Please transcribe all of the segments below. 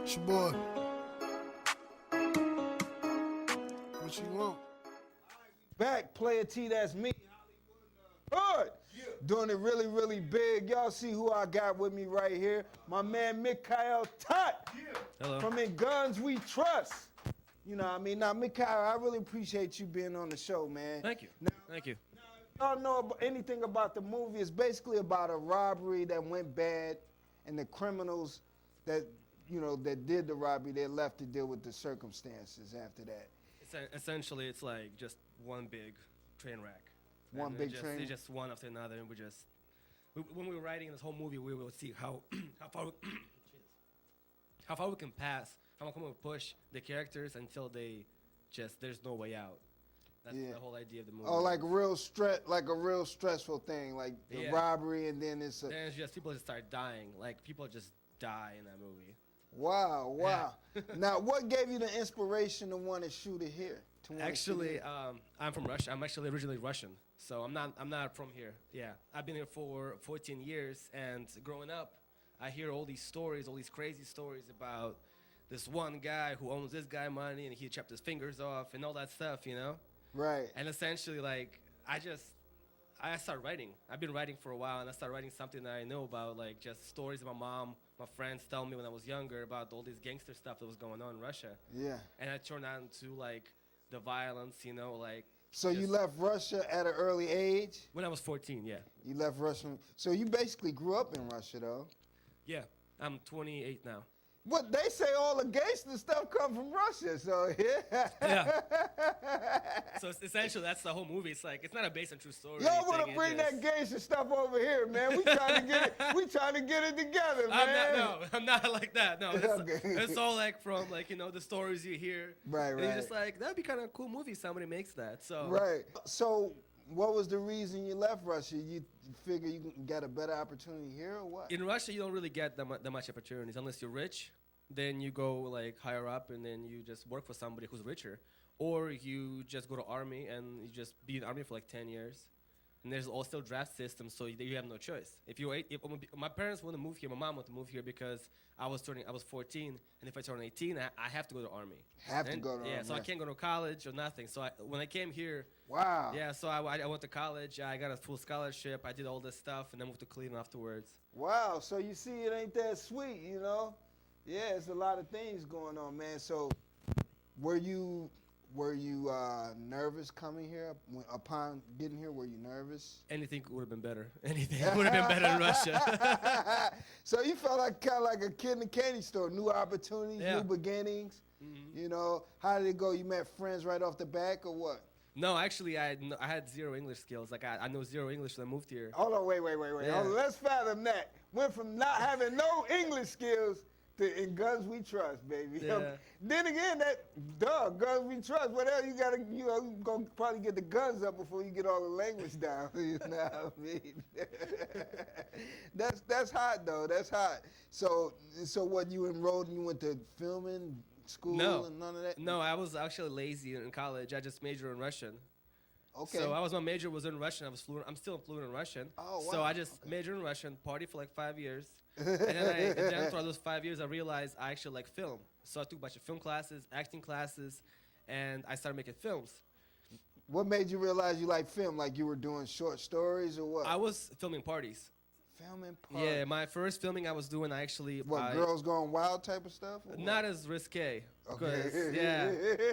It's your boy. What you want? Back, Player T, that's me. Hood. Doing it really, really big. Y'all see who I got with me right here. My man Mikhail Tot. Hello. From In Guns We Trust. You know what I mean? Now, Mikhail, I really appreciate you being on the show, man. Thank you. Now, Thank you. y'all know anything about the movie? It's basically about a robbery that went bad, and the criminals that, you know, that did the robbery, they're left to deal with the circumstances after that. Essentially, it's like just one big train wreck. One And big just, train? It's just one after another, and when we were writing this whole movie, we will see how how far we can pass, how much we can push the characters until there's no way out. That's the whole idea of the movie. Oh, like a real stressful thing, like the robbery, and then it's a... Then it's just people just start dying. Like, people just die in that movie. Wow. Now, what gave you the inspiration to want to shoot it here? Actually, I'm from Russia. I'm actually originally Russian, so I'm not from here. Yeah, I've been here for 14 years, and growing up, I hear all these stories, all these crazy stories about this one guy who owns this guy money, and he chopped his fingers off, and all that stuff, you know? Right. And essentially, like, I started writing. I've been writing for a while, and I started writing something that I know about, like just stories my mom, my friends tell me when I was younger about all this gangster stuff that was going on in Russia. Yeah. And I turned out into, like, the violence, you know, like... So you left Russia at an early age? When I was 14, yeah. You left Russia. So you basically grew up in Russia, though? Yeah, I'm 28 now. What they say, all the gangster stuff come from Russia, so yeah. Yeah. So essentially, that's the whole movie. It's like, it's not a based on true story. Y'all want to bring that gangster stuff over here, man. We trying to get it together, man. I'm not like that. No, Okay. it's all like from, like, you know, the stories you hear. Right. And you're just like, that'd be kind of a cool movie if somebody makes that. So. Right. So what was the reason you left Russia? You figure you got a better opportunity here or what? In Russia, you don't really get that much opportunities unless you're rich. Then you go like higher up, and then you just work for somebody who's richer, or you just go to army and you just be in army for like 10 years. And there's also draft system, so you have no choice. If my parents want to move here, my mom wanted to move here because I was 14, and if I turn 18, I have to go to army. Have to go to army. Yeah, so I can't go to college or nothing. So when I came here, wow. Yeah, so I went to college. I got a full scholarship. I did all this stuff, and then moved to Cleveland afterwards. Wow. So you see, it ain't that sweet, you know? Yeah, it's a lot of things going on, man. So were you nervous coming here? Upon getting here, were you nervous? Anything would have been better. Anything would have been better in Russia. So you felt like kind of like a kid in a candy store, new opportunities, Yeah. new beginnings. Mm-hmm. You know, how did it go? You met friends right off the back or what? No, actually, I had zero English skills. Like, I know zero English when I moved here. Hold on, wait. Yeah. Hold on, let's fathom that. Went from not having no English skills to In Guns We Trust, baby. Yeah. Then again, Guns We Trust. What else you gonna probably get the guns up before you get all the language down. You know what I mean? That's hot though. That's hot. So what, you enrolled and you went to filming school and none of that? No, I was actually lazy in college. I just majored in Russian. Okay. So my major was in Russian. I'm still fluent in Russian. Oh, wow. So I just majored in Russian, party for like 5 years. And then throughout those 5 years, I realized I actually like film. So I took a bunch of film classes, acting classes, and I started making films. What made you realize you like film? Like you were doing short stories or what? I was filming parties. Filming parties? Yeah, my first filming I was doing, Girls Gone Wild type of stuff? Not as risque. Okay. Yeah.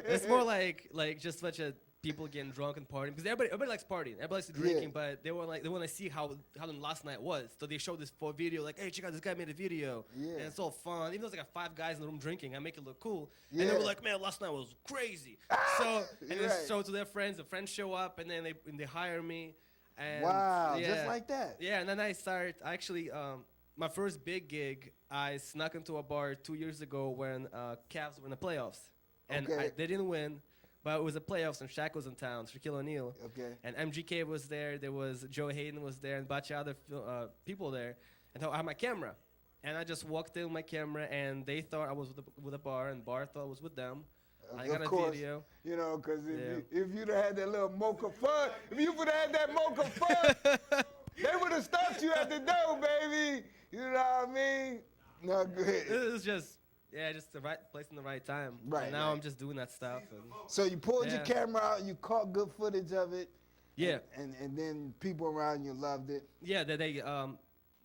It's more like just such a people getting drunk and partying, because everybody likes partying, everybody likes drinking, but they want to see how the last night was. So they show this video, like, hey, check out, this guy made a video, and it's all fun. Even though it's like 5 guys in the room drinking, I make it look cool, and they were like, man, last night was crazy. So and then show it to their friends. The friends show up, and then they hire me. And wow, just like that. Yeah, and then actually my first big gig, I snuck into a bar 2 years ago when Cavs were in the playoffs, and they didn't win. But it was the playoffs, and Shaq was in town, Shaquille O'Neal. Okay. And MGK was there. There was Joe Hayden was there, and a bunch of other people there. And I had my camera. And I just walked in with my camera, and they thought I was with a bar, and bar thought I was with them. I got a video. You know, because if you'd have had that little mocha fun, if you would have had that mocha fun, they would have stopped you at the door, baby. You know what I mean? No, good. It was just... Yeah, just the right place in the right time. Right, And now right. I'm just doing that stuff. And So you pulled your Yeah. camera out, you caught good footage of it. yeah, And then people around you loved it. yeah, they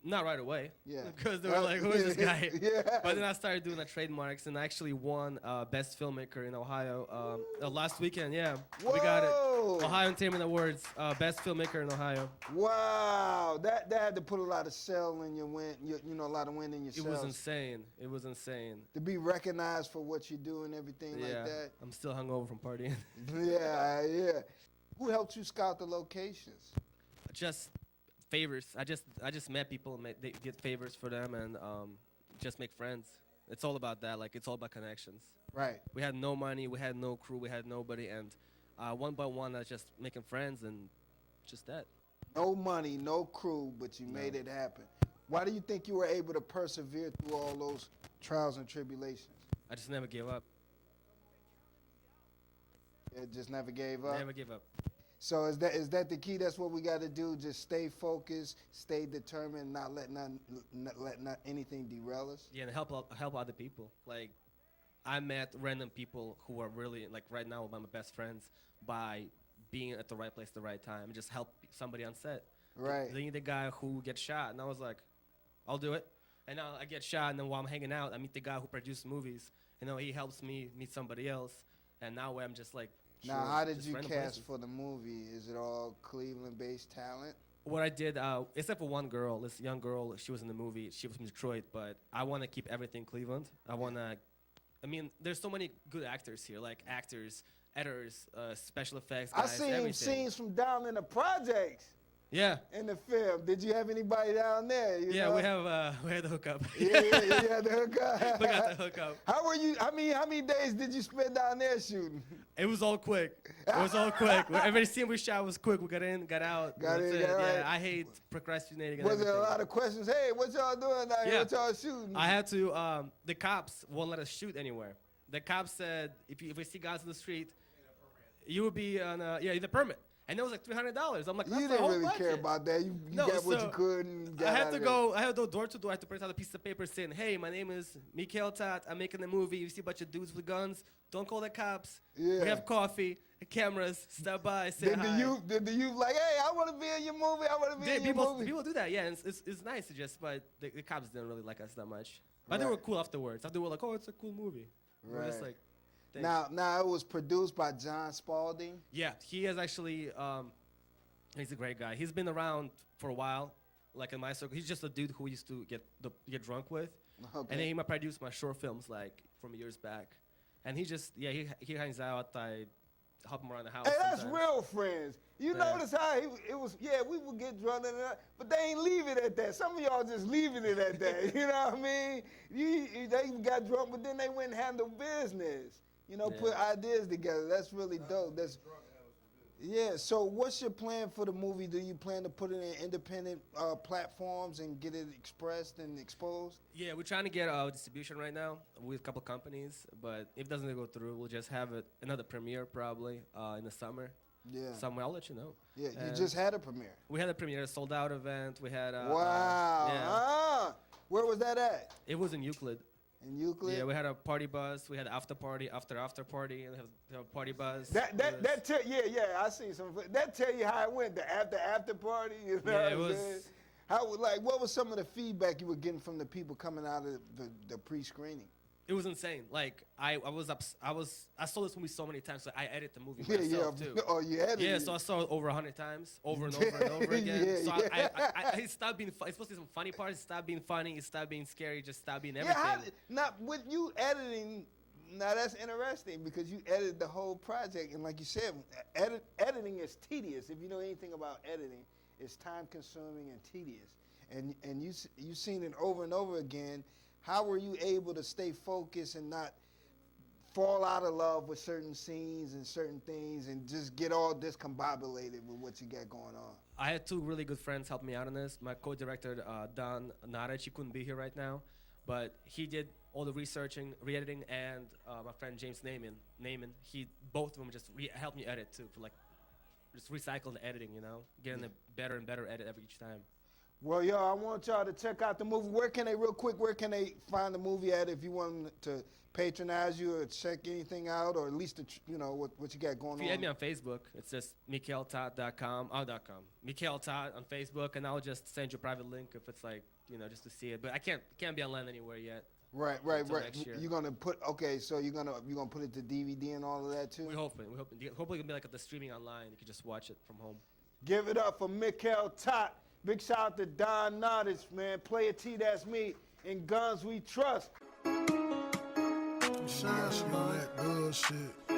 not right away. Yeah. Because they were like, who is this guy? Yeah. But then I started doing the trademarks and I actually won Best Filmmaker in Ohio last weekend. Yeah, we got it. Whoa. Ohio Entertainment Awards, Best Filmmaker in Ohio. Wow. That had to put a lot of shell in your wind, you know, a lot of wind in your It cells. was insane. It was insane. To be recognized for what you do and everything Yeah, like that. I'm still hungover from partying. Yeah, yeah. Who helped you scout the locations? Just favors. I just met people and they get favors for them and just make friends. It's all about that. Like it's all about connections. Right. We had no money, we had no crew, we had nobody, and one by one, I was just making friends and just that. No money, no crew, but you made it happen. Why do you think you were able to persevere through all those trials and tribulations? I just never gave up. It just never gave up? Never give up. So is that the key? That's what we got to do. Just stay focused, stay determined, not let anything derail us. Yeah, and help other people. Like I met random people who are really like right now my best friends by being at the right place at the right time and just help somebody on set. Right. They need the guy who gets shot, and I was like, I'll do it. And now I get shot, and then while I'm hanging out, I meet the guy who produced movies. You know, he helps me meet somebody else, and now I'm just like. Now, sure, how did just you random cast places. for the movie? Is it all Cleveland-based talent? What I did, except for one girl, this young girl, she was in the movie. She was from Detroit, but I want to keep everything Cleveland. I mean, there's so many good actors here, like actors, editors, special effects I guys, seen everything. scenes from down in the projects Yeah, in the film. Did you have anybody down there? You yeah, know? we had the hookup. Yeah, the hookup. We got the hookup. How were you? How many days did you spend down there shooting? It was all quick. It was all quick. Every scene we shot was quick. We got in, got out. Got That's in, it. got Yeah, out. I hate procrastinating. And Was there a everything. lot of questions? Hey, what y'all doing down here? Yeah. What y'all shooting? I had to. The cops won't let us shoot anywhere. The cops said if we see guys in the street, you would be on the permit. And it was like $300. I'm like, that's You the didn't whole really budget. care about that. You No, got what so you could and got I out had of to there. go. I had to go door to door. I had to print out a piece of paper saying, "Hey, my name is Mikhail Tot. I'm making a movie. You see a bunch of dudes with guns. Don't call the cops. Yeah. We have coffee, cameras. Stop by, say Did hi." the youth like, hey, I want to be in your movie. I want to be in your movie. People do that, yeah. And it's nice to just, but the cops didn't really like us that much. But they Right. were cool afterwards. After they were like, "Oh, it's a cool movie." We're just Right. like, thanks. Now it was produced by John Spalding. Yeah, he is actually. He's a great guy. He's been around for a while, like in my circle. He's just a dude who used to get drunk with, Okay. and then he might produce my short films like from years back. And he just he hangs out. I help him around the house. Hey, that's sometimes. real friends. You Yeah. notice how it was, we would get drunk and that, but they ain't leave it at that. Some of y'all just leaving it at that. You know what I mean? They got drunk, but then they went and handled business. You know, Yeah. put ideas together. That's really dope. Yeah, so what's your plan for the movie? Do you plan to put it in independent platforms and get it expressed and exposed? Yeah, we're trying to get distribution right now with a couple companies, but if it doesn't go through, we'll just have another premiere probably in the summer. Yeah. Somewhere, I'll let you know. Yeah, you And just had a premiere. We had a premiere, sold out event. We had Wow. yeah. Where was that at? It was in Euclid. In Euclid? Yeah, we had a party bus. We had after party, after party, and we have a party bus. That tell I see some. That tell you how it went. The after party. You know Yeah, what it I'm was- saying? What was some of the feedback you were getting from the people coming out of the pre-screening? It was insane. Like I saw this movie so many times. So I edit the movie Yeah, myself too. Oh, you had it. Yeah, so I saw it over 100 times, over and over and over again. Yeah, so yeah. I stopped being. It's supposed to be some funny parts. It stopped being funny. It stopped being scary. Just stopped being everything. Now with you editing. Now that's interesting because you edited the whole project, and like you said, editing is tedious. If you know anything about editing, it's time-consuming and tedious. And you seen it over and over again. How were you able to stay focused and not fall out of love with certain scenes and certain things, and just get all discombobulated with what you got going on? I had two really good friends help me out on this. My co-director, Donn R Nottage, he couldn't be here right now, but he did all the researching, re-editing, and my friend James Naaman, both of them just helped me edit too, for like just recycle the editing, you know, getting a better and better edit each time. Well, yo, I want y'all to check out the movie. Where can they find the movie at if you want them to patronize you or check anything out, or at least, what you got going on? If you add me on Facebook, it's just MikhailTot.com, Mikhail Tot on Facebook, and I'll just send you a private link if it's like, just to see it. But I can't be online anywhere yet. Right. Next year. You're gonna put so you're gonna put it to DVD and all of that too. We're hoping. Hopefully it'll be like the streaming online. You can just watch it from home. Give it up for Mikhail Tot. Big shout out to Donn R Nottage, man. Player T, that's me. In Guns We Trust. Shine on that bullshit.